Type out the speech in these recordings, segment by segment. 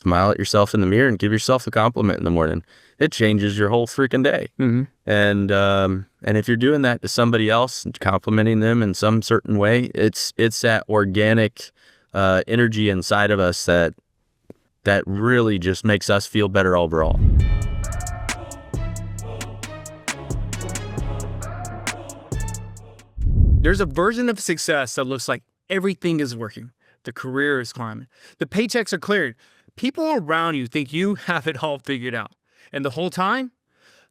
smile at yourself in the mirror and give yourself a compliment in the morning. It changes your whole freaking day. And if you're doing that to somebody else, complimenting them in some certain way, it's that organic energy inside of us that really just makes us feel better overall. There's a version of success that looks like everything is working. The career is climbing. The paychecks are cleared. People around you think you have it all figured out. And the whole time,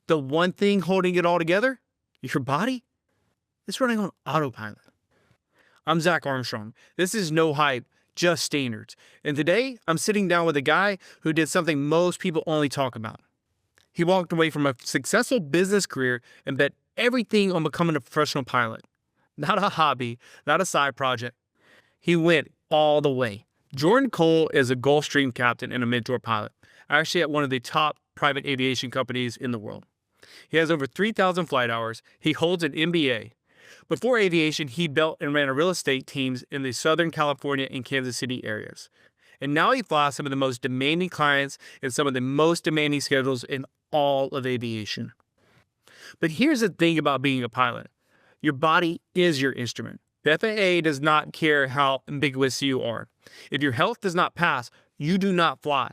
the one thing holding it all together, your body, is running on autopilot. I'm Zac Armstrong. This is no hype, just standards. And today, I'm sitting down with a guy who did something most people only talk about. He walked away from a successful business career and bet everything on becoming a professional pilot. Not a hobby, not a side project. He went all the way. Jordan Cole is a Gulfstream Captain and a mentor pilot, actually at one of the top private aviation companies in the world. He has over 3,000 flight hours. He holds an MBA. Before aviation, he built and ran real estate teams in the Southern California and Kansas City areas. And now he flies some of the most demanding clients and some of the most demanding schedules in all of aviation. But here's the thing about being a pilot. Your body is your instrument. The FAA does not care how ambiguous you are. If your health does not pass, you do not fly.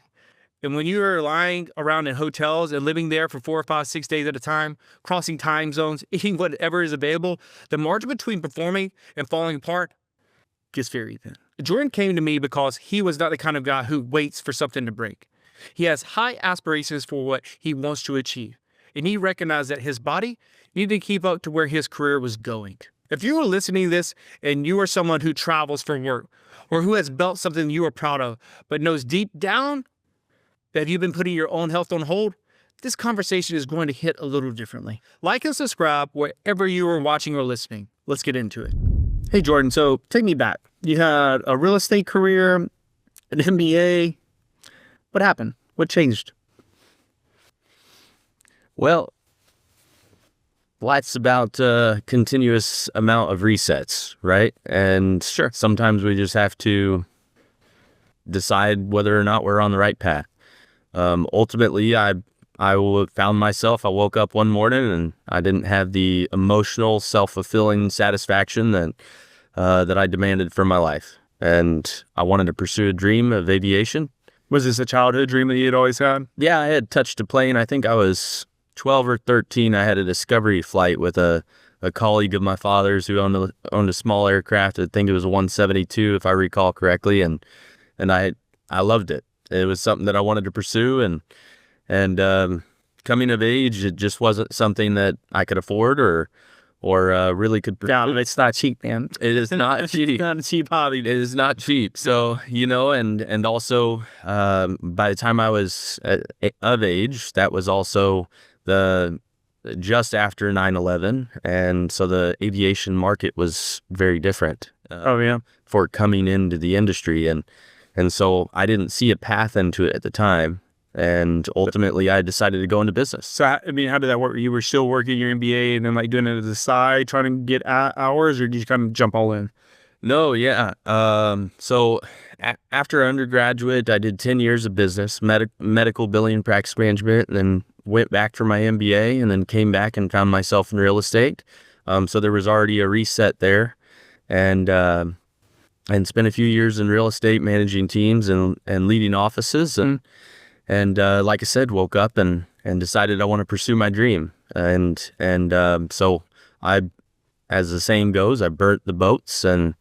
And when you are lying around in hotels and living there for 4 or 5, 6 days at a time, crossing time zones, eating whatever is available, the margin between performing and falling apart gets very thin. Jordan came to me because he was not the kind of guy who waits for something to break. He has high aspirations for what he wants to achieve. And he recognized that his body needed to keep up to where his career was going. If you are listening to this and you are someone who travels for work or who has built something you are proud of, but knows deep down that you've been putting your own health on hold, this conversation is going to hit a little differently. Like and subscribe wherever you are watching or listening. Let's get into it. Hey, Jordan, so take me back. You had a real estate career, an MBA. What happened? What changed? Well, life's about a continuous amount of resets, right? And Sure. Sometimes we just have to decide whether or not we're on the right path. Ultimately, I found myself, I woke up one morning and I didn't have the emotional, self-fulfilling satisfaction that I demanded from my life. And I wanted to pursue a dream of aviation. Was this a childhood dream that you had always had? Yeah, I had touched a plane. I think I was 12 or 13. I had a discovery flight with a colleague of my father's who owned a small aircraft. I think it was a 172, if I recall correctly. And I loved it. It was something that I wanted to pursue. And coming of age, it just wasn't something that I could afford or really could. Yeah, it's not cheap, man. It is not cheap. It's not a cheap hobby. It is not cheap. So, and also by the time I was of age, that was also just after 9/11. And so the aviation market was very different. For coming into the industry. And so I didn't see a path into it at the time. And ultimately, I decided to go into business. So, how did that work? You were still working your MBA and then doing it as a side, trying to get hours, or did you kind of jump all in? No, yeah. So after undergraduate, I did 10 years of business, medical billing and practice management, and then went back for my MBA and then came back and found myself in real estate. So there was already a reset there. And spent a few years in real estate, managing teams and leading offices. And like I said, woke up and decided I want to pursue my dream. So I, as the saying goes, I burnt the boats and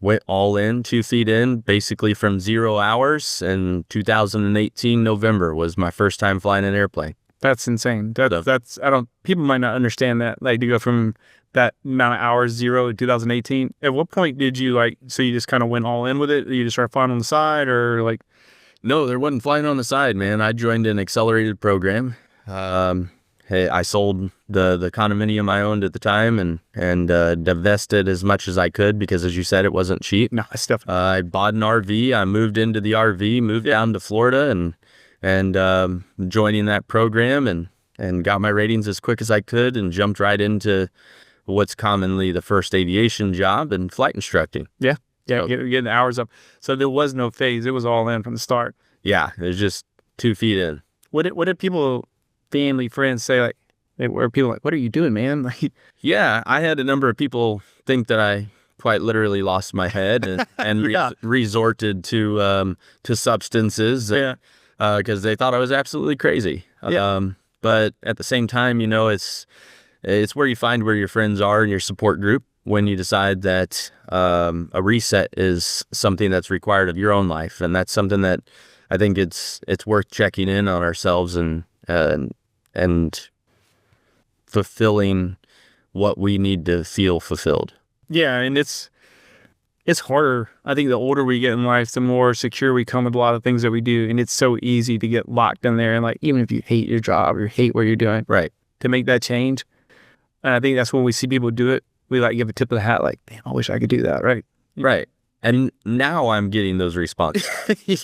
went all in, 2 feet in, basically from 0 hours. And 2018 November was my first time flying an airplane. That's insane. People might not understand that. Like, to go from that amount of hours, 0 to 2018. At what point did you so you just kind of went all in with it? You just started flying on the side, or like? No, there wasn't flying on the side, man. I joined an accelerated program. I sold the condominium I owned at the time and divested as much as I could because, as you said, it wasn't cheap. No, it's definitely. I bought an RV. I moved into the RV, moved down to Florida, and joining that program and got my ratings as quick as I could and jumped right into what's commonly the first aviation job and flight instructing. Yeah. Yeah, So, getting the hours up. So there was no phase. It was all in from the start. yeah, it was just 2 feet in. What did people, family, friends say? Like, were people like, "What are you doing, man?" Like, Yeah, I had a number of people think that I quite literally lost my head and yeah, resorted to substances yeah, because they thought I was absolutely crazy. yeah, But at the same time, it's where you find where your friends are in your support group when you decide that a reset is something that's required of your own life, and that's something that I think it's worth checking in on ourselves and fulfilling what we need to feel fulfilled. yeah. And it's harder. I think the older we get in life, the more secure we come with a lot of things that we do, and it's so easy to get locked in there. And like, even if you hate your job or hate what you're doing, Right. to make that change. And I think that's when we see people do it, we like give a tip of the hat, like, "Damn, I wish I could do that." Right. Right. And now I'm getting those responses.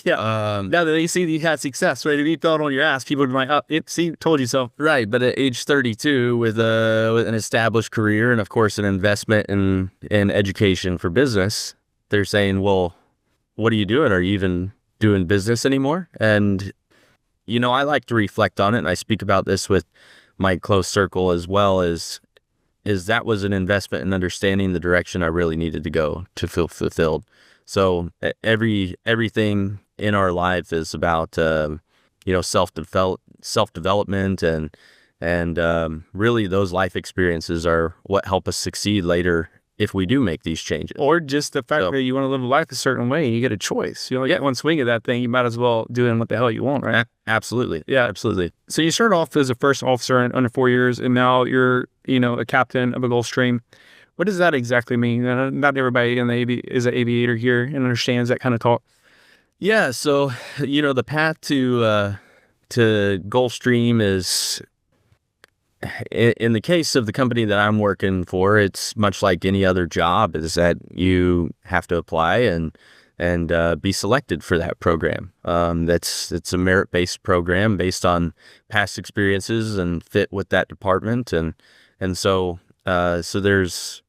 Yeah. Um, Now that they see that you had success, right? If you fell on your ass, people would be like, "Oh, see, told you so." right. But at age 32, with an established career and of course an investment in education for business, they're saying, "Well, what are you doing? Are you even doing business anymore?" And I like to reflect on it, and I speak about this with my close circle as well, is that was an investment in understanding the direction I really needed to go to feel fulfilled. So everything in our life is about self-development and really those life experiences are what help us succeed later if we do make these changes. Or just the fact that you want to live life a certain way and you get a choice. You get one swing of that thing, you might as well do what the hell you want, right? Absolutely. Yeah. Absolutely. So you started off as a first officer in under 4 years, and now you're, a captain of a Gulfstream. What does that exactly mean? Not everybody in the is an aviator here and understands that kind of talk. Yeah. So, the path to Gulfstream is, in the case of the company that I'm working for, it's much like any other job, is that you have to apply and be selected for that program. It's a merit-based program based on past experiences and fit with that department, and so there's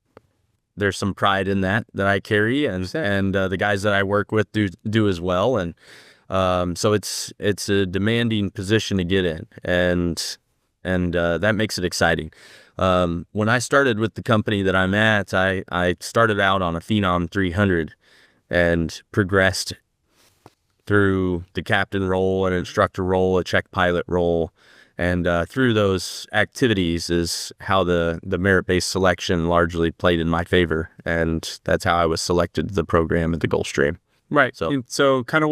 some pride in that I carry, and the guys that I work with do as well, and so it's a demanding position to get in, and that makes it exciting. When I started with the company that I'm at, I started out on a Phenom 300 and progressed through the captain role, an instructor role, a check pilot role, and through those activities is how the merit-based selection largely played in my favor, and that's how I was selected to the program at the Gulfstream. Right. So, So kind of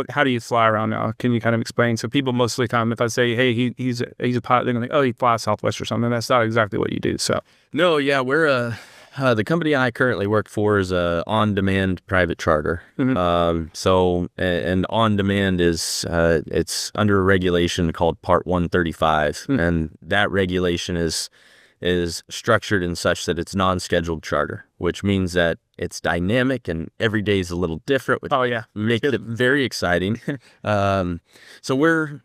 how do you fly around now? Can you kind of explain? So people most of the time, if I say, "Hey, he's a pilot," they're gonna think, "Oh, he flies Southwest or something." That's not exactly what you do. So no, yeah, we're the company I currently work for is a on-demand private charter. So, and on-demand is it's under a regulation called Part 135, and that regulation is structured in such that it's non-scheduled charter, which means that it's dynamic and every day is a little different, which makes it very exciting. So we're,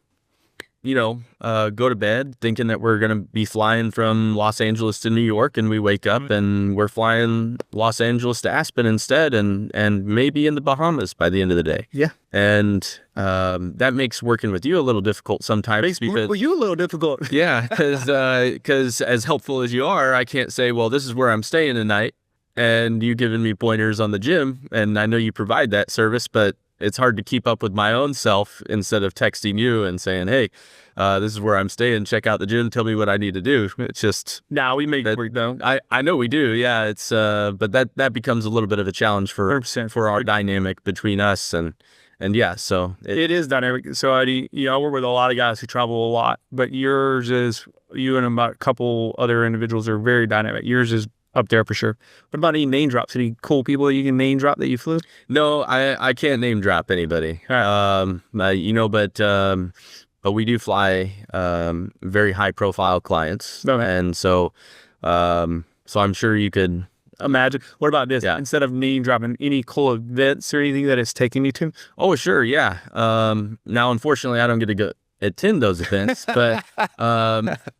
go to bed thinking that we're going to be flying from Los Angeles to New York, and we wake up and we're flying Los Angeles to Aspen instead, and maybe in the Bahamas by the end of the day. Yeah. And that makes working with you a little difficult sometimes. Well, you a little difficult. Yeah, because as helpful as you are, I can't say, well, this is where I'm staying tonight, and you giving me pointers on the gym, and I know you provide that service, but it's hard to keep up with my own self instead of texting you and saying, "Hey, this is where I'm staying. Check out the gym. Tell me what I need to do." It's just we make it work though. I know we do. Yeah, it's but that becomes a little bit of a challenge for 100%. for our dynamic between us and yeah. So it is dynamic. So I work with a lot of guys who travel a lot, but yours is, you and about a couple other individuals are very dynamic. Yours is up there for sure. What about any name drops? Any cool people that you can name drop that you flew? No, I can't name drop anybody. Right. But we do fly very high profile clients, Okay. and so I'm sure you could imagine. What about this? Yeah. Instead of name dropping, any cool events or anything that it's taken you to? Oh, sure, yeah. Now, unfortunately, I don't get to attend those events, but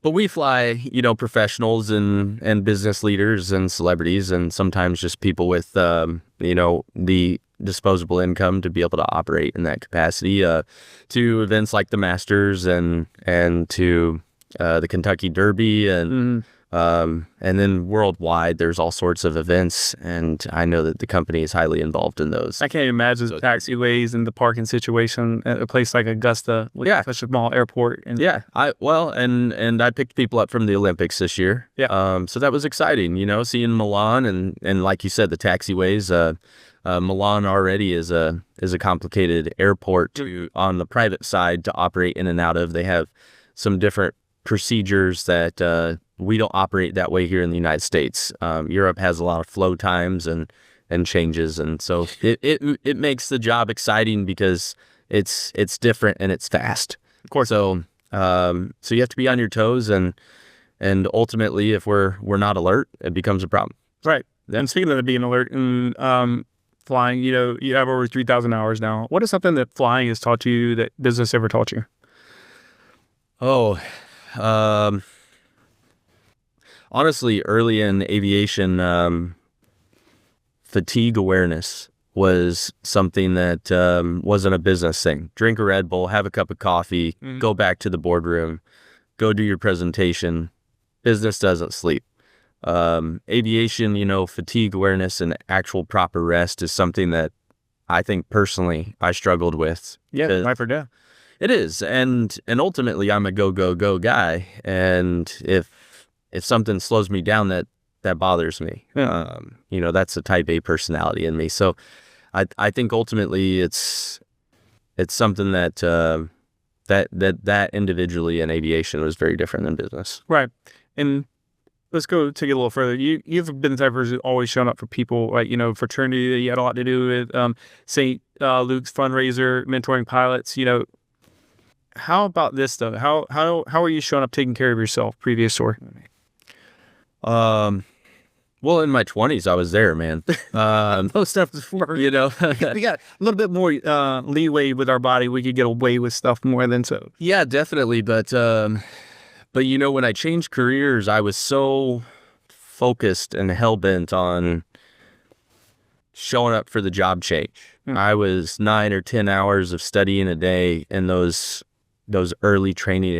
we fly, professionals and business leaders and celebrities, and sometimes just people with, the disposable income to be able to operate in that capacity, to events like the Masters and to the Kentucky Derby and then worldwide, there's all sorts of events, and I know that the company is highly involved in those. I can't imagine the taxiways and the parking situation at a place like Augusta, with such a small airport. And I picked people up from the Olympics this year. So that was exciting, seeing Milan and like you said, the taxiways. Milan already is a complicated airport on the private side to operate in and out of. They have some different procedures that we don't operate that way here in the United States. Europe has a lot of flow times and changes, and so it makes the job exciting because it's different and it's fast. Of course. So you have to be on your toes, and ultimately, if we're not alert, it becomes a problem. Right. And speaking of being alert and flying, you have over 3,000 hours now. What is something that flying has taught you that business ever taught you? Honestly, early in aviation, fatigue awareness was something that wasn't a business thing. Drink a Red Bull, have a cup of coffee, go back to the boardroom, go do your presentation. Business doesn't sleep. Aviation, fatigue awareness and actual proper rest is something that I think personally I struggled with. Yeah, I forget. It is, and ultimately I'm a go guy, and if something slows me down, that bothers me. That's a type A personality in me. So I think ultimately it's something that individually in aviation was very different than business. Right. And let's go take it a little further. You've been the type of person who's always shown up for people, like, fraternity that you had a lot to do with, St. Luke's fundraiser, mentoring pilots, How about this though? How are you showing up taking care of yourself previous story? Well, in my 20s, I was there, man. Most stuff before, we got a little bit more leeway with our body. We could get away with stuff more than so. Yeah, definitely. But when I changed careers, I was so focused and hell-bent on showing up for the job change. I was 9 or 10 hours of studying a day in those early training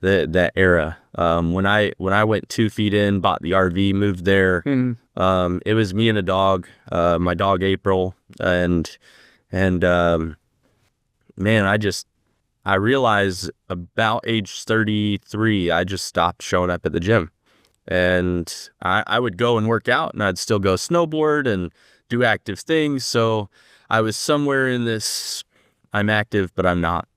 that era. When I went 2 feet in, bought the RV, moved there. It was me and a dog, my dog April, and man, I realized about age 33, I just stopped showing up at the gym, and I would go and work out, and I'd still go snowboard and do active things. So I was somewhere in this I'm active but I'm not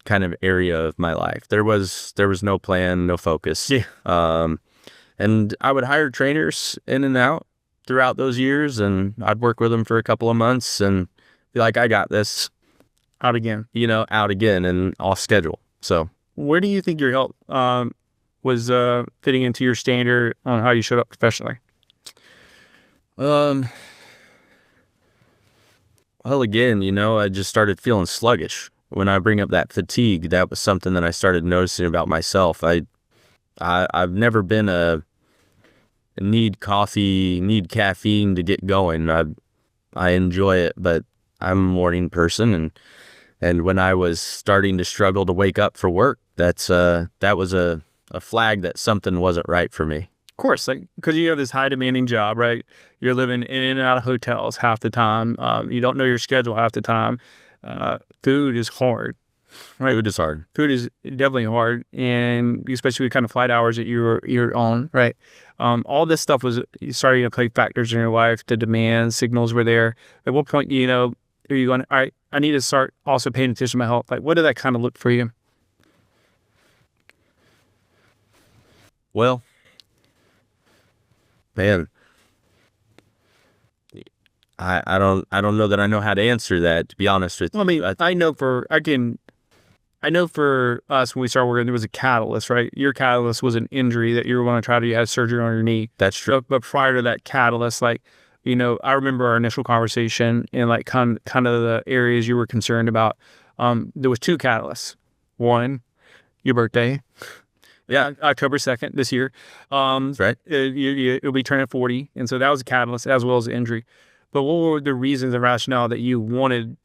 kind of area of my life. There was no plan, no focus. And I would hire trainers in and out throughout those years, and I'd work with them for a couple of months and be like, I got this. Out again. Out again and off schedule. So where do you think your health was fitting into your standard on how you showed up professionally? Well, again, I just started feeling sluggish. When I bring up that fatigue, that was something that I started noticing about myself. I've never been a need coffee, need caffeine to get going. I enjoy it, but I'm a morning person, and when I was starting to struggle to wake up for work, that was a flag that something wasn't right for me. Of course, because you have this high demanding job, right? You're living in and out of hotels half the time. You don't know your schedule half the time. Food is hard, right? Food is hard. Food is definitely hard, and especially with kind of flight hours that you're on, right? All this stuff was starting to play factors in your life. The demand signals were there. At what point, are you going, all right, I need to start also paying attention to my health? Like, what did that kind of look for you? Well, man, I don't know that I know how to answer that, to be honest with you. I mean, I know for us when we started working, there was a catalyst, right? Your catalyst was an injury that you were going to try to have surgery on your knee. That's true. But prior to that catalyst, I remember our initial conversation and kind of the areas you were concerned about. There was 2 catalysts. your birthday. Yeah. October 2nd this year. That's right. You'll be turning 40. And so that was a catalyst as well as the injury. But what were the reasons and rationale that you wanted?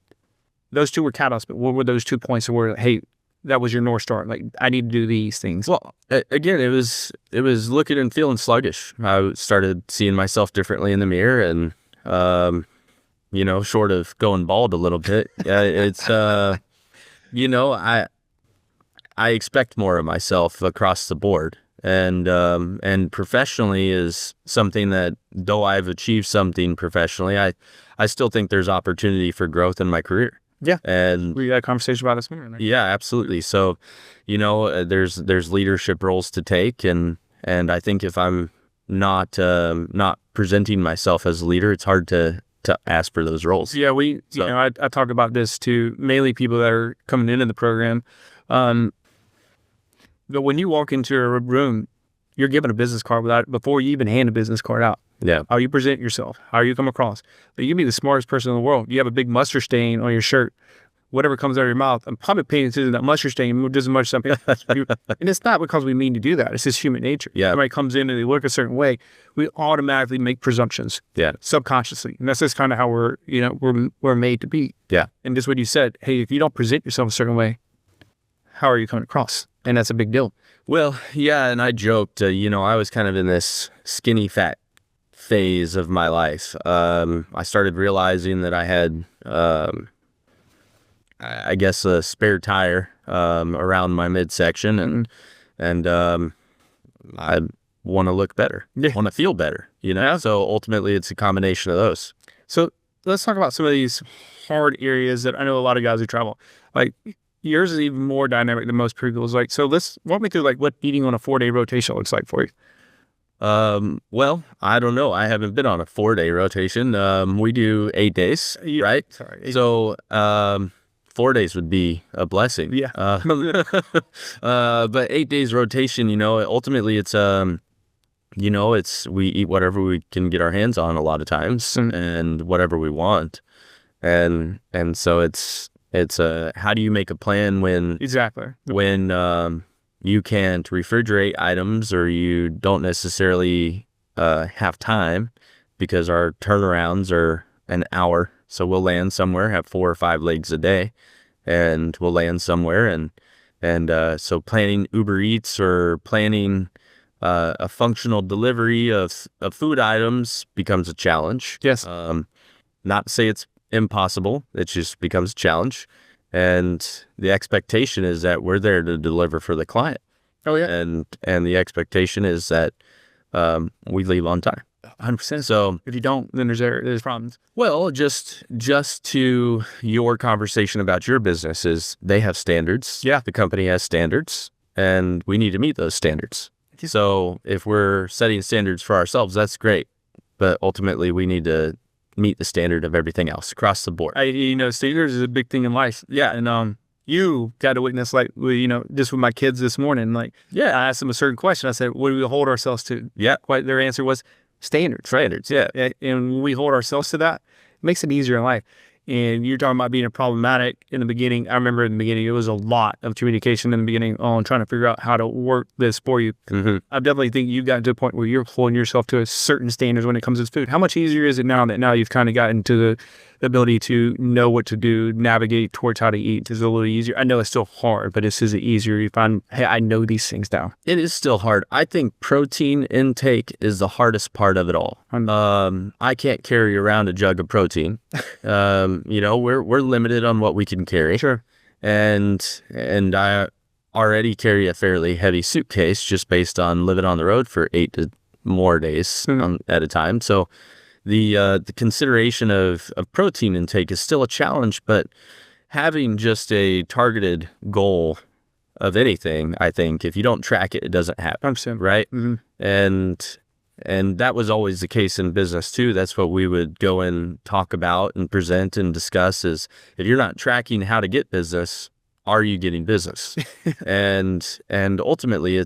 Those two were catalysts, but what were those 2 points where, hey, that was your North Star? Like, I need to do these things. Well, again, it was looking and feeling sluggish. I started seeing myself differently in the mirror, and short of going bald a little bit, it's I expect more of myself across the board, and professionally is something that, though I've achieved something professionally, I still think there's opportunity for growth in my career. Yeah. And we had a conversation about this morning. Yeah, absolutely. So, there's leadership roles to take, and I think if I'm not presenting myself as a leader, it's hard to ask for those roles. Yeah, I talk about this to mainly people that are coming into the program. But when you walk into a room, you're given a business card before you even hand a business card out. Yeah. How you present yourself, how you come across. But you can be the smartest person in the world. You have a big mustard stain on your shirt. Whatever comes out of your mouth, I'm probably paying attention to that mustard stain just as much as something. And it's not because we mean to do that. It's just human nature. Yeah. Somebody comes in and they look a certain way, we automatically make presumptions. Yeah. Subconsciously. And that's just kind of how we're made to be. Yeah. And just what you said, hey, if you don't present yourself a certain way, how are you coming across? And that's a big deal. Well, yeah, and I joked, I was kind of in this skinny fat phase of my life. I started realizing that I had, I guess, a spare tire around my midsection, and I want to look better, want to feel better, So ultimately, it's a combination of those. So let's talk about some of these hard areas that I know a lot of guys who travel. Like, yours is even more dynamic than most people's. Like, so let's walk me through what eating on a 4-day rotation looks like for you. Well, I don't know. I haven't been on a 4-day rotation. We do 8 days, right? Sorry. So, 4 days would be a blessing. Yeah. But 8 days rotation, ultimately it's, we eat whatever we can get our hands on a lot of times, and whatever we want. And so it's how do you make a plan when you can't refrigerate items, or you don't necessarily have time, because our turnarounds are an hour. So we'll land somewhere, have 4 or 5 legs a day, and we'll land somewhere. And so planning Uber Eats or planning a functional delivery of food items becomes a challenge. Yes. Not to say it's impossible. It just becomes a challenge. And the expectation is that we're there to deliver for the client. Oh, yeah. And the expectation is that we leave on time. 100%. So if you don't, then there's problems. Well, just to your conversation about your business, is they have standards. Yeah. The company has standards, and we need to meet those standards. So if we're setting standards for ourselves, that's great. But ultimately, we need to meet the standard of everything else across the board. Standards is a big thing in life. Yeah. And you got to witness, just with my kids this morning, I asked them a certain question. I said, what do we hold ourselves to? Yeah. Their answer was standards. Yeah. And when we hold ourselves to that, it makes it easier in life. And you're talking about being problematic in the beginning. I remember in the beginning, it was a lot of communication in the beginning on trying to figure out how to work this for you. Mm-hmm. I definitely think you got to a point where you're holding yourself to a certain standards when it comes to food. How much easier is it now you've kind of gotten to the ability to know what to do, navigate towards how to eat? Is it a little easier? I know it's still hard, but is it easier if I know these things now? It is still hard. I think protein intake is the hardest part of it all. I can't carry around a jug of protein. We're limited on what we can carry. Sure. And I already carry a fairly heavy suitcase just based on living on the road for 8 to more days at a time. So the consideration of protein intake is still a challenge, but having just a targeted goal of anything, I think if you don't track it, it doesn't happen. 100%. Right. Mm-hmm. And that was always the case in business too. That's what we would go and talk about and present and discuss, is if you're not tracking how to get business, are you getting business? and ultimately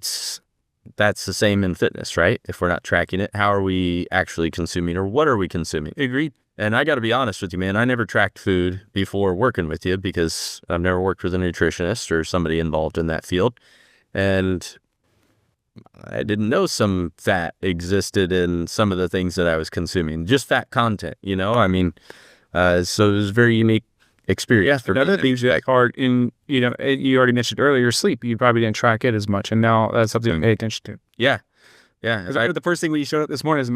that's the same in fitness, right? If we're not tracking it, how are we actually consuming, or what are we consuming? Agreed. And I got to be honest with you, man, I never tracked food before working with you because I've never worked with a nutritionist or somebody involved in that field. And I didn't know some fat existed in some of the things that I was consuming, just fat content, you know? I mean, so it was a very unique experience. Yeah, another thing that hard in, you know, you already mentioned earlier, sleep. You probably didn't track it as much, and now that's something to pay attention to. Yeah. Yeah. Because the first thing when you showed up this morning is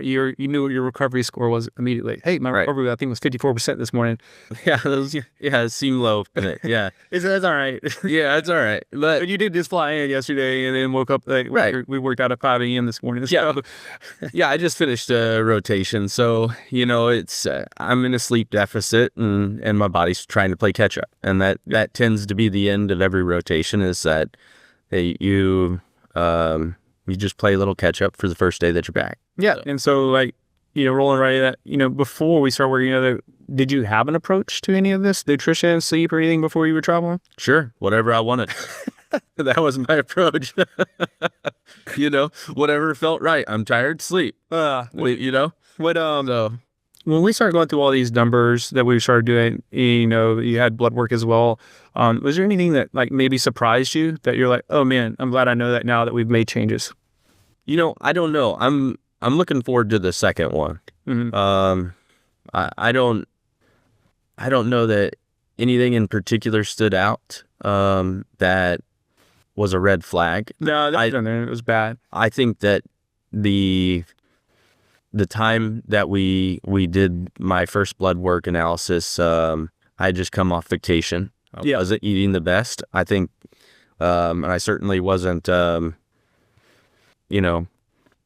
you knew what your recovery score was immediately. Hey, my recovery, I think, was 54% this morning. Yeah, it seemed low. Yeah. That's all right. Yeah, it's all right. But you did just fly in yesterday and then woke up, we worked out at 5 a.m. this morning. Yeah. Yeah, I just finished a rotation. So, you know, it's I'm in a sleep deficit and my body's trying to play catch up. And that tends to be the end of every rotation is that you just play a little catch up for the first day that you're back. Yeah. And so, like, you know, rolling right at that, you know, before we start working together, did you have an approach to any of this, nutrition, sleep, or anything before you were traveling? Sure. Whatever I wanted. That was my approach. You know, whatever felt right. I'm tired, sleep. You know? So when we started going through all these numbers that we started doing, you know, you had blood work as well. Was there anything that like maybe surprised you that you're like, oh man, I'm glad I know that now that we've made changes? You know, I don't know. I'm looking forward to the second one. Mm-hmm. I don't know that anything in particular stood out that was a red flag. No, it was bad. I think that the time that we did my first blood work analysis, I had just come off vacation. I wasn't eating the best. I think, and I certainly wasn't, you know,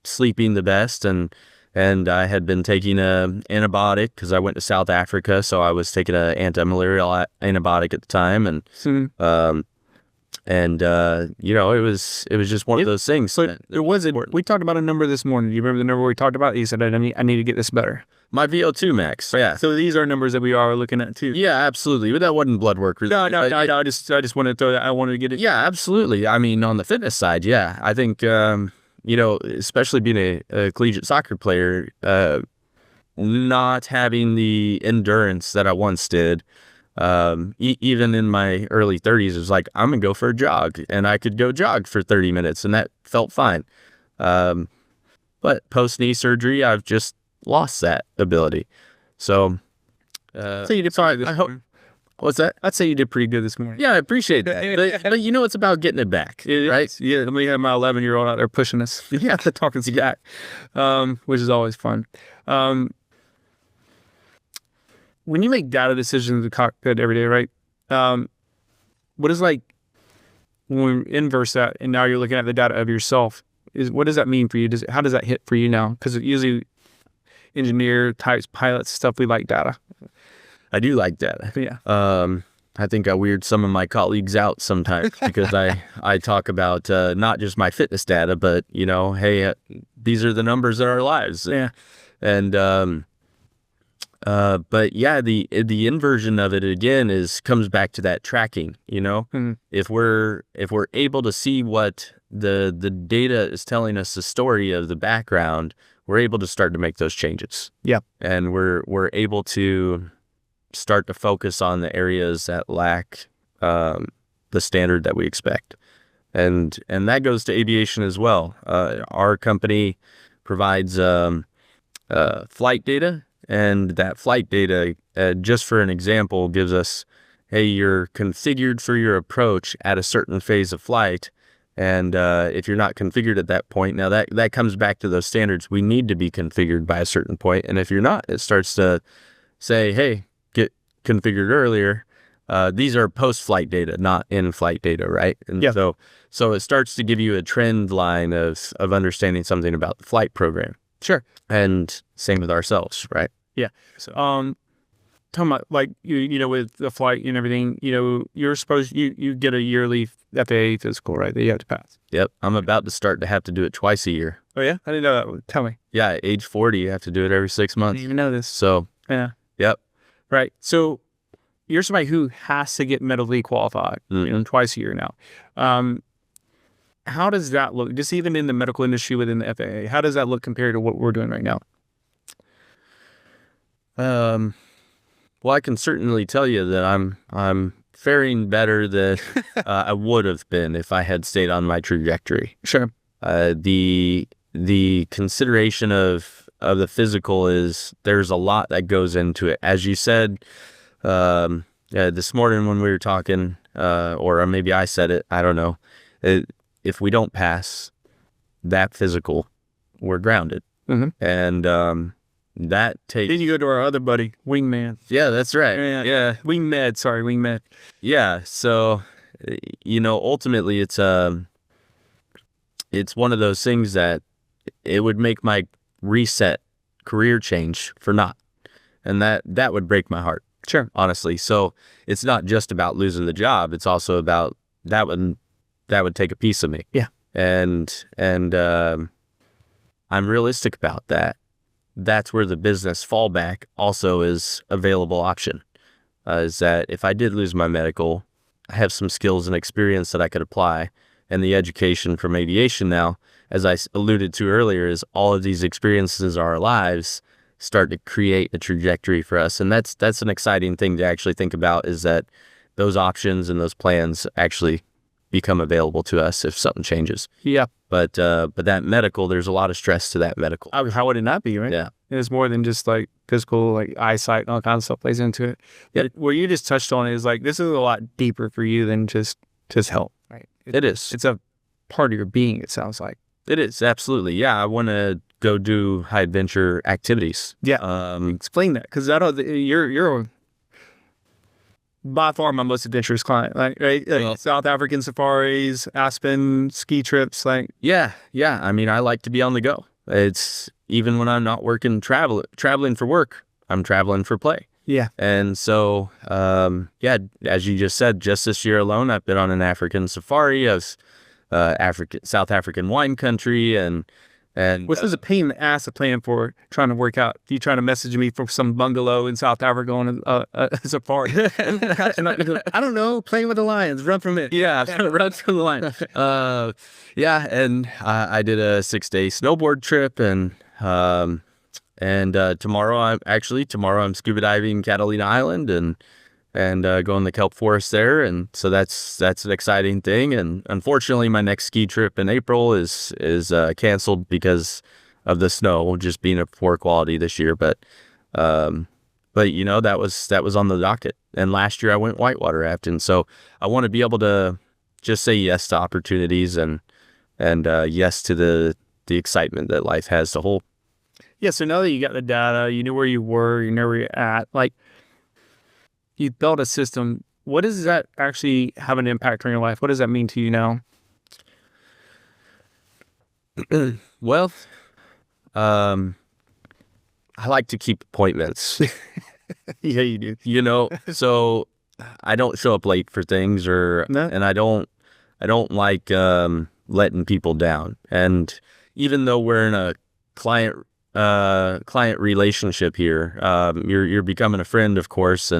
sleeping the best. And I had been taking a antibiotic because I went to South Africa. So I was taking an anti-malarial antibiotic at the time. And, you know, it was just one of those things. But we talked about a number this morning. Do you remember the number we talked about? You said, I need to get this better. My VO2 max. Yeah. So these are numbers that we are looking at too. Yeah, absolutely. But that wasn't blood work. No. I just wanted to throw that. I wanted to get it. Yeah, absolutely. I mean, on the fitness side, yeah. I think, you know, especially being a collegiate soccer player, not having the endurance that I once did, even in my early 30s, it was like, I'm going to go for a jog. And I could go jog for 30 minutes, and that felt fine. But post-knee surgery, I've just lost that ability. So, you did sorry. I hope. What's that? I'd say you did pretty good this morning. Yeah, I appreciate that. But you know, it's about getting it back, right? Yeah, we have my 11-year-old out there pushing us. Yeah, talking back, which is always fun. When you make data decisions in the cockpit every day, right? What is like when we inverse that, and now you're looking at the data of yourself? What does that mean for you? How does that hit for you now? Because usually engineer types, pilots, stuff, we like data. I do like data. Yeah. I think I weird some of my colleagues out sometimes because I talk about not just my fitness data, but, you know, hey, these are the numbers in our lives. Yeah. And but yeah, the inversion of it again comes back to that tracking. You know, if we're able to see what the data is telling us, the story of the background, we're able to start to make those changes. Yeah. And we're able to start to focus on the areas that lack the standard that we expect. And that goes to aviation as well. Our company provides flight data, and that flight data, just for an example, gives us, hey, you're configured for your approach at a certain phase of flight. And if you're not configured at that point, now that comes back to those standards. We need to be configured by a certain point. And if you're not, it starts to say, hey, get configured earlier. These are post-flight data, not in-flight data, right? And yeah. So it starts to give you a trend line of understanding something about the flight program. Sure. And same with ourselves, right? Yeah. So, talking about like you know, with the flight and everything, you know, you're supposed you get a yearly FAA physical, right? That you have to pass. Yep. I'm about to start to have to do it twice a year. Oh yeah, I didn't know that. Tell me. Yeah, at age 40, you have to do it every 6 months. I didn't even know this. So yeah. Yep. Right. So you're somebody who has to get medically qualified, you know, twice a year now. How does that look? Just even in the medical industry within the FAA, how does that look compared to what we're doing right now? Um, well, I can certainly tell you that I'm faring better than I would have been if I had stayed on my trajectory. Sure. The consideration of the physical is there's a lot that goes into it. As you said, this morning when we were talking, or maybe I said it, I don't know. If we don't pass that physical, we're grounded. Mm-hmm. And that takes. Then you go to our other buddy, Wingman. Yeah, that's right. Yeah. Wingmed. Sorry, Wingmed. Yeah. So, ultimately it's one of those things that it would make my reset career change for naught. And that would break my heart. Sure. Honestly. So it's not just about losing the job. It's also about that would take a piece of me. Yeah. And I'm realistic about that. That's where the business fallback also is available option. Is that if I did lose my medical, I have some skills and experience that I could apply, and the education from aviation now, as I alluded to earlier, is all of these experiences in our lives start to create a trajectory for us, and that's an exciting thing to actually think about. Is that those options and those plans actually become available to us if something changes. Yeah. But that medical, there's a lot of stress to that medical. How would it not be, right? Yeah. It's more than just like physical, like eyesight and all kinds of stuff plays into it. Yeah. But what you just touched on is like, this is a lot deeper for you than just health, right? It is. It's a part of your being, it sounds like. It is, absolutely. Yeah, I want to go do high adventure activities. Yeah. Explain that, because you're by far my most adventurous client, right? Like South African safaris, Aspen ski trips, like. Yeah. I mean, I like to be on the go. It's even when I'm not working, traveling for work, I'm traveling for play. Yeah. And so, as you just said, just this year alone, I've been on an African safari. I was South African wine country, and which is a pain in the ass of planning for trying to work out. You trying to message me from some bungalow in South Africa on a safari. And I don't know, playing with the lions, run from it. Yeah, run from the lions. And I did a 6-day snowboard trip, and tomorrow I'm scuba diving Catalina Island and going to the kelp forest there, and so that's an exciting thing. And unfortunately, my next ski trip in April is canceled because of the snow just being of poor quality this year. But that was on the docket. And last year I went whitewater rafting, so I want to be able to just say yes to opportunities and yes to the excitement that life has to hold. Yeah. So now that you got the data, you know where you were, you know where you're at, like. You built a system. What does that actually have an impact on your life? What does that mean to you now? Well, I like to keep appointments. Yeah, you do. So I don't show up late for things, and I don't like letting people down. And even though we're in a client relationship here, you're becoming a friend, of course,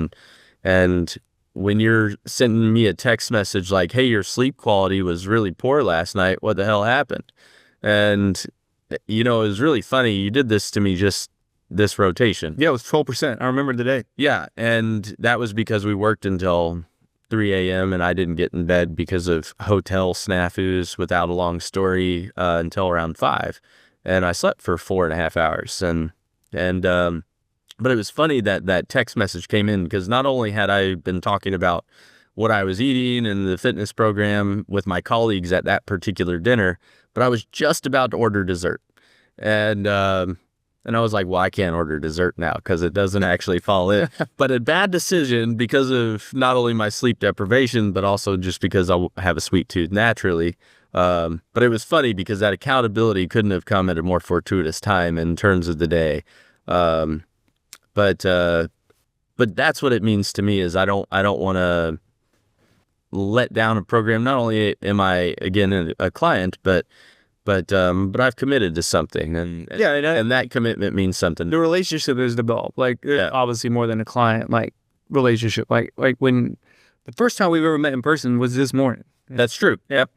and when you're sending me a text message like, hey, your sleep quality was really poor last night, what the hell happened? And, it was really funny. You did this to me just this rotation. Yeah, it was 12%. I remember the day. Yeah, and that was because we worked until 3 a.m. and I didn't get in bed because of hotel snafus, without a long story, until around 5. And I slept for 4.5 hours. But it was funny that text message came in, because not only had I been talking about what I was eating and the fitness program with my colleagues at that particular dinner, but I was just about to order dessert. And I was like, well, I can't order dessert now because it doesn't actually fall in. But a bad decision because of not only my sleep deprivation, but also just because I have a sweet tooth naturally. But it was funny because that accountability couldn't have come at a more fortuitous time in terms of the day. But that's what it means to me, is I don't want to let down a program. Not only am I, again, a client, but I've committed to something, and that commitment means something. The relationship is developed, obviously more than a client, like relationship, like when the first time we've ever met in person was this morning. That's true. Yep.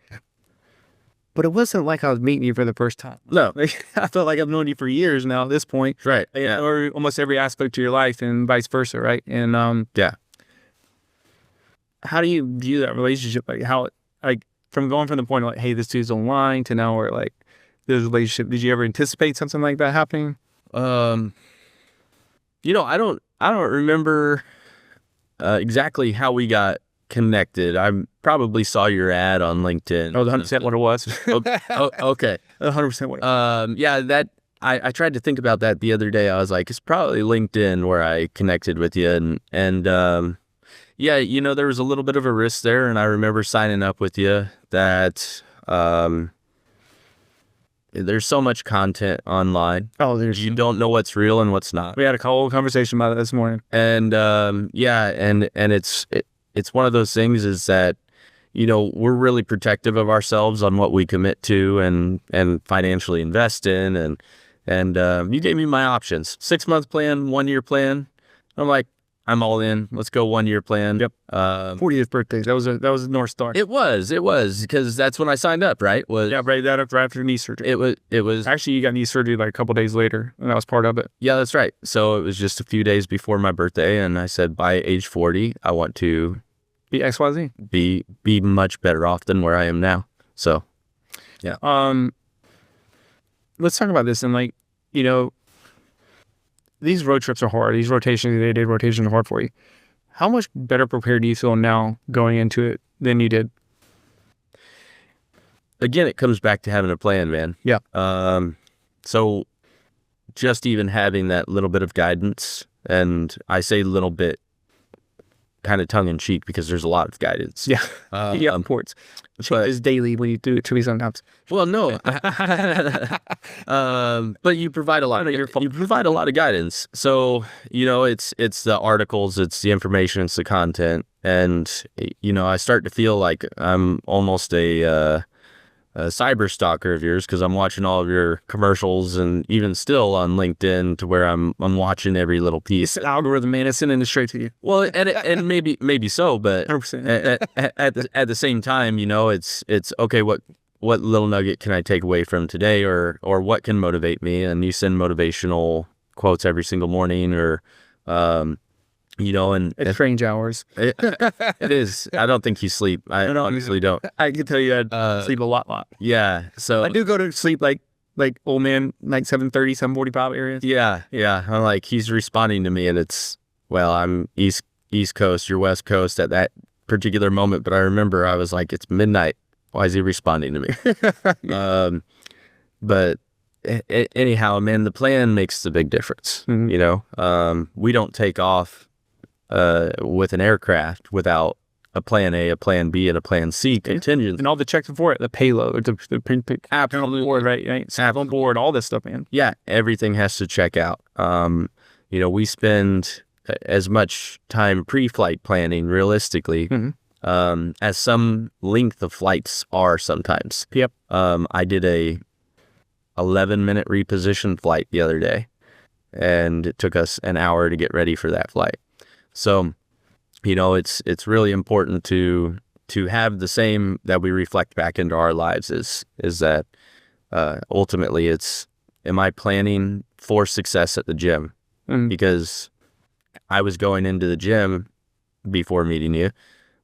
but it wasn't like I was meeting you for the first time. No. Like, I felt like I've known you for years now at this point. Right. Yeah. Or almost every aspect of your life and vice versa, right? And Yeah. how do you view that relationship? Like how, like from going from the point of like, hey, this dude's online to now where like this relationship, did you ever anticipate something like that happening? You know, I don't remember exactly how we got connected. I probably saw your ad on LinkedIn. That was 100% what it was. Okay. 100% what it was. Yeah, that I tried to think about that the other day. I was like, it's probably LinkedIn where I connected with you, and yeah, you know, there was a little bit of a risk there, and I remember signing up with you. That there's so much content online. Oh, You don't know what's real and what's not. we had a whole conversation about it this morning. And yeah, and it's one of those things is that, you know, we're really protective of ourselves on what we commit to and financially invest in, and you gave me my options: 6-month plan, 1-year plan. I'm like, I'm all in. Let's go 1-year plan. Yep. 40th birthday. That was a North Star. It was because that's when I signed up. Right? Right after knee surgery. It was Actually, you got knee surgery like a couple days later, and that was part of it. Yeah, that's right. So it was just a few days before my birthday, and I said by age 40, I want to Be XYZ. be much better off than where I am now. So, yeah. Let's talk about this. And like, you know, these road trips are hard. These rotations, day-to-day rotations are hard for you. How much better prepared do you feel now going into it than you did? Again, it comes back to having a plan, man. Yeah. So just even having that little bit of guidance, and I say little bit kind of tongue in cheek because there's a lot of guidance. Yeah. Yeah, imports. But It's daily when you do it to me sometimes. well, no, but you provide a lot. You provide a lot of guidance. So you know, it's the articles, it's the information, it's the content, and you know, I start to feel like I'm almost a cyber stalker of yours because I'm watching all of your commercials, and even still on LinkedIn to where I'm watching every little piece. It's an algorithm, man. It's sending it straight to you. Well, and maybe so, but 100%. at the same time, you know, it's okay. What little nugget can I take away from today, or what can motivate me? And you send motivational quotes every single morning, or you know, and It's strange hours. it is. I don't think you sleep. I honestly don't. I can tell you I sleep a lot. Yeah. So I do go to sleep like old man, like 7:30, 7:45 areas. yeah. I'm like, he's responding to me, and it's, well, I'm East Coast, you're West Coast at that particular moment. But I remember I was like, it's midnight. Why is he responding to me? But anyhow, man, the plan makes the big difference. Mhm. You know, we don't take off with an aircraft without a plan A, a plan B, and a plan C contingency. And all the checks for it, the payload, the Absolutely. board, right? Snap on board, all this stuff, man. Yeah, everything has to check out. You know, we spend as much time pre-flight planning realistically as some length of flights are sometimes. Yep. I did a 11-minute reposition flight the other day, and it took us an hour to get ready for that flight. So, you know, it's really important to have the same that we reflect back into our lives is that ultimately it's, am I planning for success at the gym? Because I was going into the gym before meeting you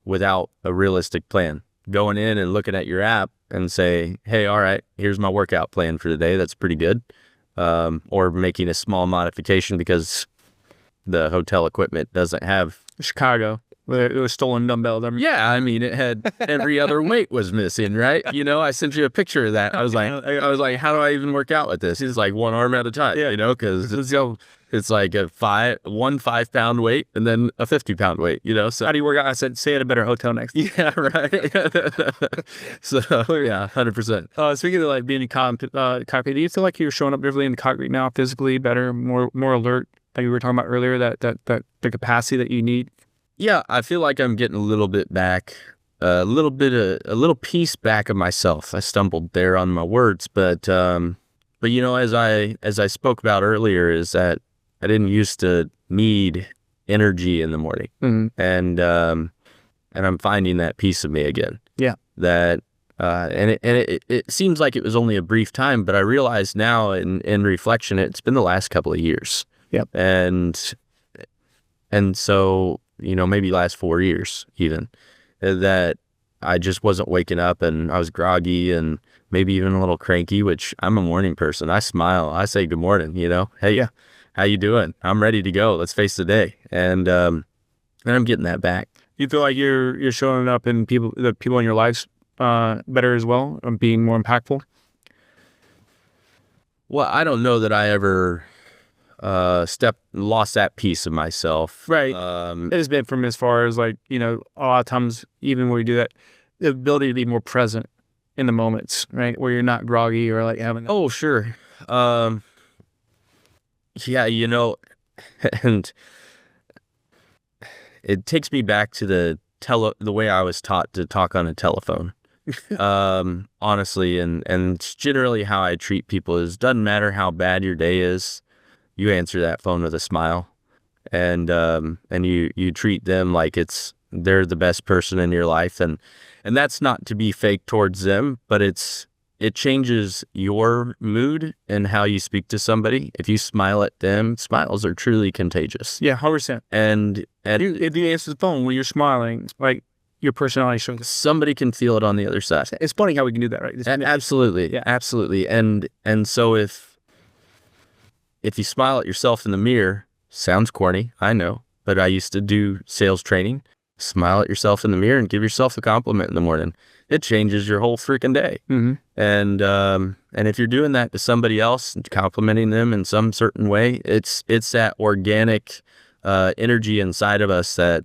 without a realistic plan. Going in and looking at your app and say, hey, all right, here's my workout plan for today. That's pretty good. Or making a small modification because the hotel equipment doesn't have Chicago, where it was stolen dumbbells. Yeah, I mean, it had every other weight was missing, right? You know, I sent you a picture of that. I was like, how do I even work out with this? He's like, one arm at a time, you know, because it's like one 5-pound weight and then a 50-pound weight, you know. So how do you work out? I said, stay at a better hotel next. Yeah, right. So yeah, 100%. Speaking of like being in cockpit, do you feel like you're showing up differently in the cockpit now, physically better, more alert? Like we were talking about earlier, that the capacity that you need. Yeah, I feel like I'm getting a little bit back, a little piece back of myself. I stumbled there on my words, but you know, as I spoke about earlier, is that I didn't used to need energy in the morning, and I'm finding that piece of me again. Yeah, that It seems like it was only a brief time, but I realize now in reflection, it's been the last couple of years. Yep. And so, maybe last 4 years even, that I just wasn't waking up and I was groggy and maybe even a little cranky, which I'm a morning person. I smile. I say good morning, Hey, Yeah. how you doing? I'm ready to go. Let's face the day. And I'm getting that back. You feel like you're showing up in the people in your lives better as well, and being more impactful? Well, I don't know that I ever lost that piece of myself. Right. It has been from as far as like, a lot of times, even when we do that, the ability to be more present in the moments, right? Where you're not groggy or like having. Oh, sure. Yeah, and it takes me back to the way I was taught to talk on a telephone. Honestly, and it's generally how I treat people is doesn't matter how bad your day is, you answer that phone with a smile, and you treat them like they're the best person in your life, and that's not to be fake towards them, but it changes your mood and how you speak to somebody. If you smile at them, smiles are truly contagious. Yeah, 100%. And If you answer the phone when you're smiling, like your personality shows. somebody can feel it on the other side. It's funny how we can do that, right? Absolutely. Yeah. Absolutely. And so if you smile at yourself in the mirror, sounds corny, I know, but I used to do sales training. Smile at yourself in the mirror and give yourself a compliment in the morning. It changes your whole freaking day. Mm-hmm. And if you're doing that to somebody else, complimenting them in some certain way, it's that organic energy inside of us that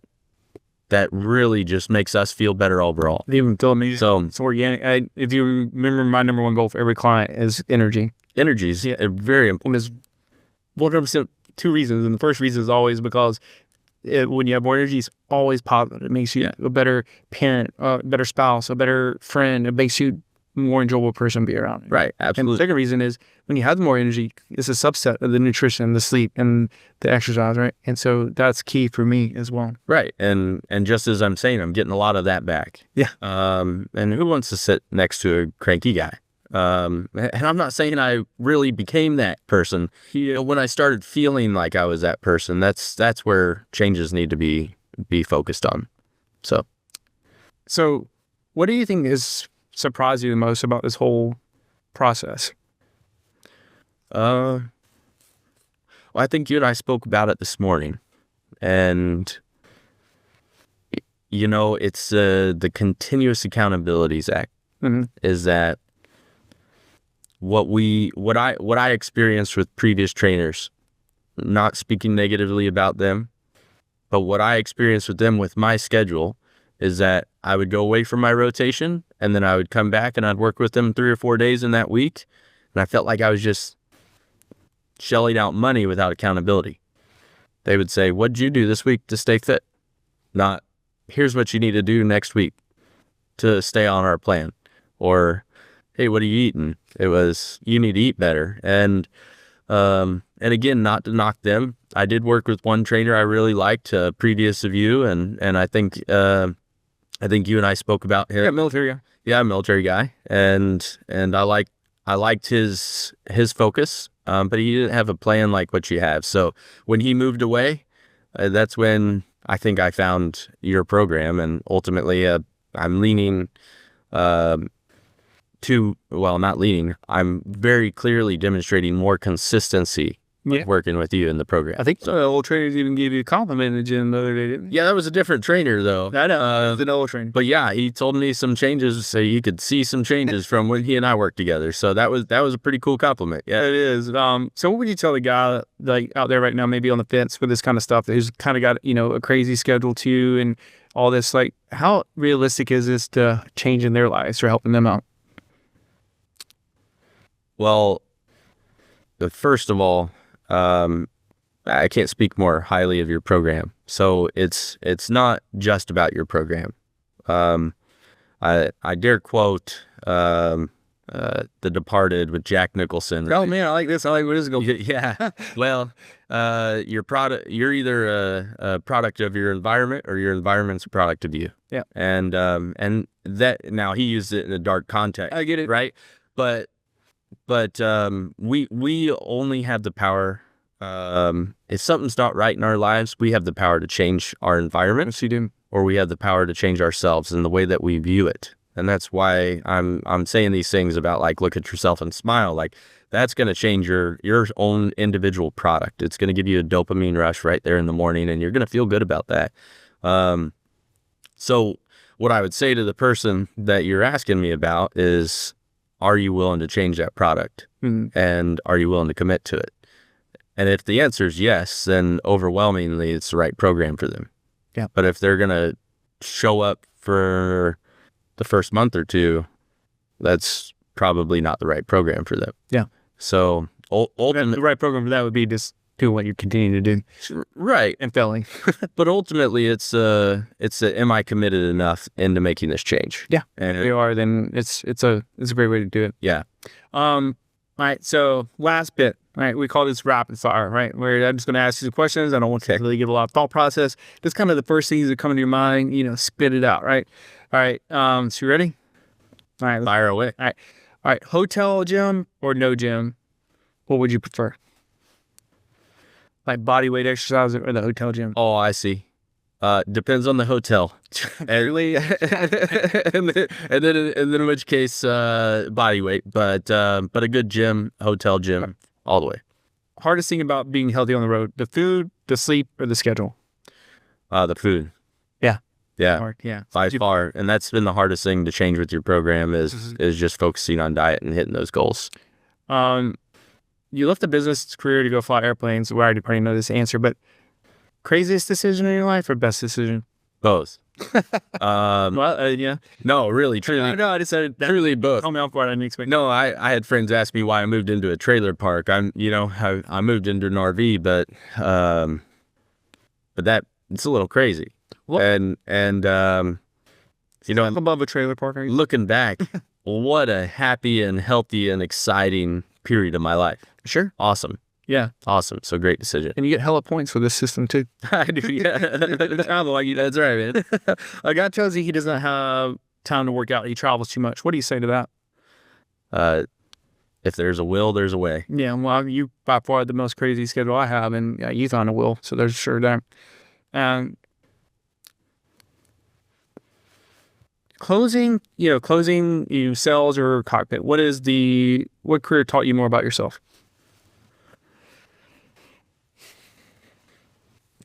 really just makes us feel better overall. It even feel amazing. So it's organic. If you remember, my number one goal for every client is energy. Energies, yeah, very important. And there's 2 reasons, and the first reason is always because when you have more energy, it's always positive. It makes you a better parent, a better spouse, a better friend. It makes you a more enjoyable person to be around. Right, absolutely. And the second reason is when you have more energy, it's a subset of the nutrition, the sleep, and the exercise, right? And so that's key for me as well. Right, and just as I'm saying, I'm getting a lot of that back. Yeah. And who wants to sit next to a cranky guy? And I'm not saying I really became that person. When I started feeling like I was that person, that's where changes need to be focused on. So what do you think has surprised you the most about this whole process? Well, I think you and I spoke about it this morning, and it's the continuous accountability, Zach. Mm-hmm. Is that what I experienced with previous trainers, not speaking negatively about them, but what I experienced with them with my schedule is that I would go away from my rotation and then I would come back and I'd work with them 3 or 4 days in that week. And I felt like I was just shelling out money without accountability. They would say, "What'd you do this week to stay fit?" Not, "Here's what you need to do next week to stay on our plan." Or, "Hey, what are you eating?" It was, "You need to eat better." And again, not to knock them. I did work with one trainer I really liked, previous of you, and I think you and I spoke about him. Yeah, military guy. Yeah, military guy, and I liked his focus, but he didn't have a plan like what you have. So when he moved away, that's when I think I found your program, and ultimately I'm leaning not leaning. I'm very clearly demonstrating more consistency working with you in the program. I think the old trainers even gave you a compliment in the gym the other day, didn't they? Yeah, that was a different trainer though. I know. The old trainer. But yeah, he told me some changes, so you could see some changes from when he and I worked together. So that was a pretty cool compliment. Yeah, it is. So what would you tell the guy like out there right now, maybe on the fence with this kind of stuff, who's kind of got a crazy schedule too, and all this? Like, how realistic is this to changing their lives or helping them out? Well, first of all, I can't speak more highly of your program. So it's not just about your program. I dare quote The Departed with Jack Nicholson. Oh man, I like this. I like where this is going. Yeah. Well, you're either a product of your environment or your environment's a product of you. Yeah. And that, now he used it in a dark context. I get it. Right. But we only have the power. If something's not right in our lives, we have the power to change our environment. Yes, you do. Or we have the power to change ourselves and the way that we view it. And that's why I'm saying these things about, like, look at yourself and smile. Like, that's going to change your own individual product. It's going to give you a dopamine rush right there in the morning, and you're going to feel good about that. So what I would say to the person that you're asking me about is, are you willing to change that product? Mm-hmm. And are you willing to commit to it? And if the answer is yes, then overwhelmingly it's the right program for them. Yeah. But if they're going to show up for the first month or two, that's probably not the right program for them. Yeah. So ultimately, the right program for that would be just do what you continue to do. Right. And failing. But ultimately it's am I committed enough into making this change? Yeah. And if you are, then it's a great way to do it. Yeah. All right. So last bit, right? We call this rapid fire, right? Where I'm just going to ask you some questions. I don't want to really give a lot of thought process. Just kind of the first things that come into your mind, spit it out, right? All right. So you ready? All right. Fire away. All right. Hotel gym or no gym? What would you prefer? Like body weight exercise or the hotel gym? Oh, I see. Depends on the hotel. Really? and then in which case, body weight, but a good gym, hotel gym, all the way. Hardest thing about being healthy on the road: the food, the sleep, or the schedule? The food. Yeah. Yeah. Hard. Yeah. By far. And that's been the hardest thing to change with your program is just focusing on diet and hitting those goals. You left the business career to go fly airplanes. We already probably know this answer, but craziest decision in your life or best decision? Both. Yeah. No, really, truly. No, I just said that. Truly both. Tell me how far I didn't expect. No, I had friends ask me why I moved into a trailer park. I moved into an RV, but that it's a little crazy. What? And above a trailer park. Looking back, what a happy and healthy and exciting period of my life. Sure. Awesome. Yeah. Awesome. So great decision. And you get hella points for this system too. I do. Yeah. That's right, man. A guy tells you he doesn't have time to work out. He travels too much. What do you say to that? If there's a will, there's a way. Yeah. Well, you by far the most crazy schedule I have, and you found a will. So there's sure that. Closing sales or cockpit. What career taught you more about yourself?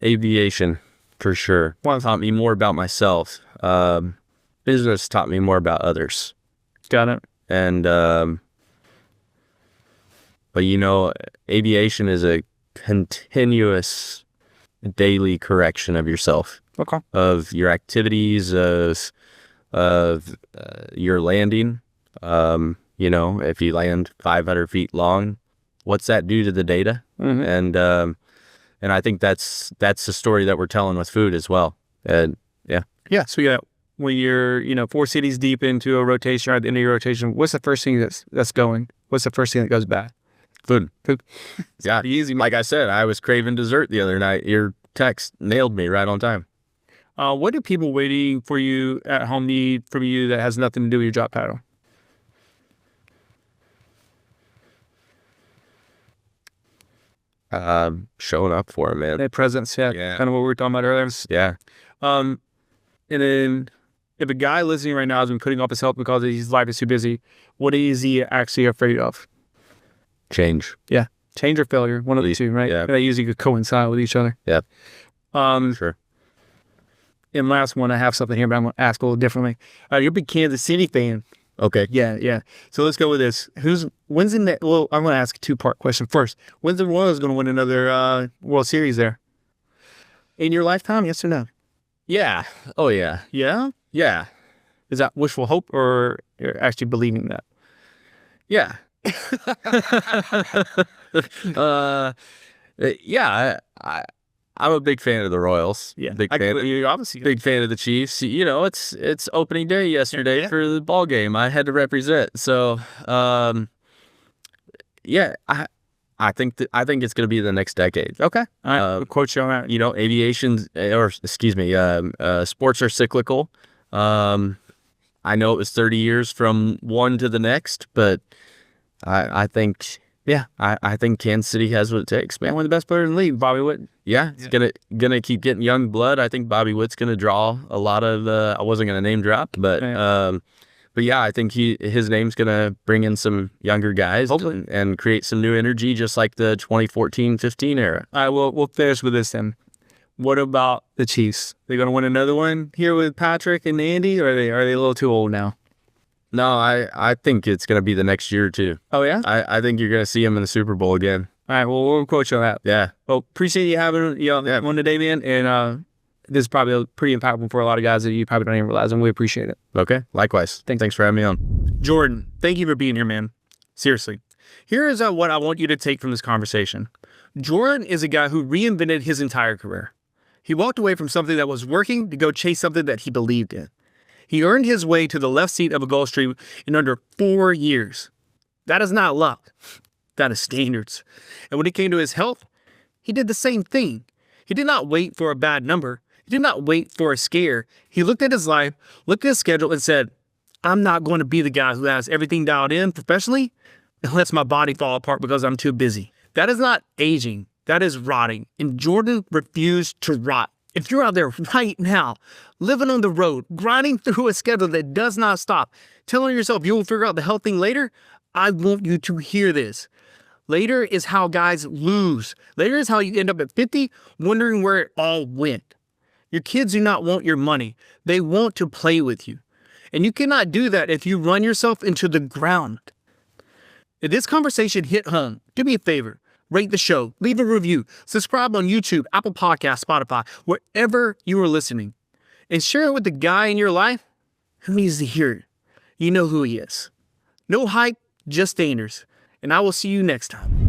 Aviation, for sure. Taught me more about myself. Business taught me more about others. Got it. And, but aviation is a continuous daily correction of yourself. Okay. Of your activities, of your landing. If you land 500 feet long, what's that do to the data? Mm-hmm. And I think that's the story that we're telling with food as well. And yeah. Yeah. So when you're 4 cities deep into a rotation or at the end of your rotation, what's the first thing that's going? What's the first thing that goes bad? Food. Yeah. Easy. Like I said, I was craving dessert the other night. Your text nailed me right on time. What do people waiting for you at home need from you that has nothing to do with your job title? Showing up for it, man. That presence, yeah. Kind of what we were talking about earlier. Yeah. And then if a guy listening right now has been putting off his health because his life is too busy, what is he actually afraid of? Change. Yeah. Change or failure. One of the two, right? Yeah. They usually could coincide with each other. Yeah. Sure. And last one, I have something here, but I'm going to ask a little differently. You're a big Kansas City fan. Okay. Yeah. So let's go with this. When's in that? Well, I'm going to ask a 2-part question first. When's the Royals going to win another World Series there? In your lifetime, yes or no? Yeah. Oh, yeah. Yeah? Yeah. Is that wishful hope or you're actually believing that? Yeah. Yeah. I'm a big fan of the Royals. Yeah, You're obviously big fan of the Chiefs. You know, it's opening day yesterday for the ball game. I had to represent. So, yeah, I think it's going to be the next decade. Okay, all right. We'll quote you on that. You know, sports are cyclical. I know it was 30 years from one to the next, but I think. Yeah, I think Kansas City has what it takes, man. One of the best players in the league, Bobby Witt. Yeah, it's gonna keep getting young blood. I think Bobby Witt's gonna draw a lot of. I wasn't gonna name drop, but yeah, I think his name's gonna bring in some younger guys and create some new energy, just like the 2014-15 era. All right, we'll finish with this then. What about the Chiefs? They gonna win another one here with Patrick and Andy, or are they a little too old now? No, I think it's going to be the next year, too. Oh, yeah? I think you're going to see him in the Super Bowl again. All right, well, we'll quote you on that. Yeah. Well, appreciate you having one today, man. And this is probably pretty impactful for a lot of guys that you probably don't even realize, and we appreciate it. Okay, likewise. Thanks for having me on. Jordan, thank you for being here, man. Seriously. Here is what I want you to take from this conversation. Jordan is a guy who reinvented his entire career. He walked away from something that was working to go chase something that he believed in. He earned his way to the left seat of a Gulfstream in under 4 years. That is not luck. That is standards. And when it came to his health, he did the same thing. He did not wait for a bad number. He did not wait for a scare. He looked at his life, looked at his schedule, and said, I'm not going to be the guy who has everything dialed in professionally and lets my body fall apart because I'm too busy. That is not aging. That is rotting. And Jordan refused to rot. If you're out there right now, living on the road, grinding through a schedule that does not stop, telling yourself you will figure out the health thing later, I want you to hear this. Later is how guys lose. Later is how you end up at 50 wondering where it all went. Your kids do not want your money. They want to play with you. And you cannot do that if you run yourself into the ground. If this conversation hit home, do me a favor. Rate the show, leave a review, subscribe on YouTube, Apple Podcasts, Spotify, wherever you are listening. And share it with the guy in your life who needs to hear it. You know who he is. No hype, just standards. And I will see you next time.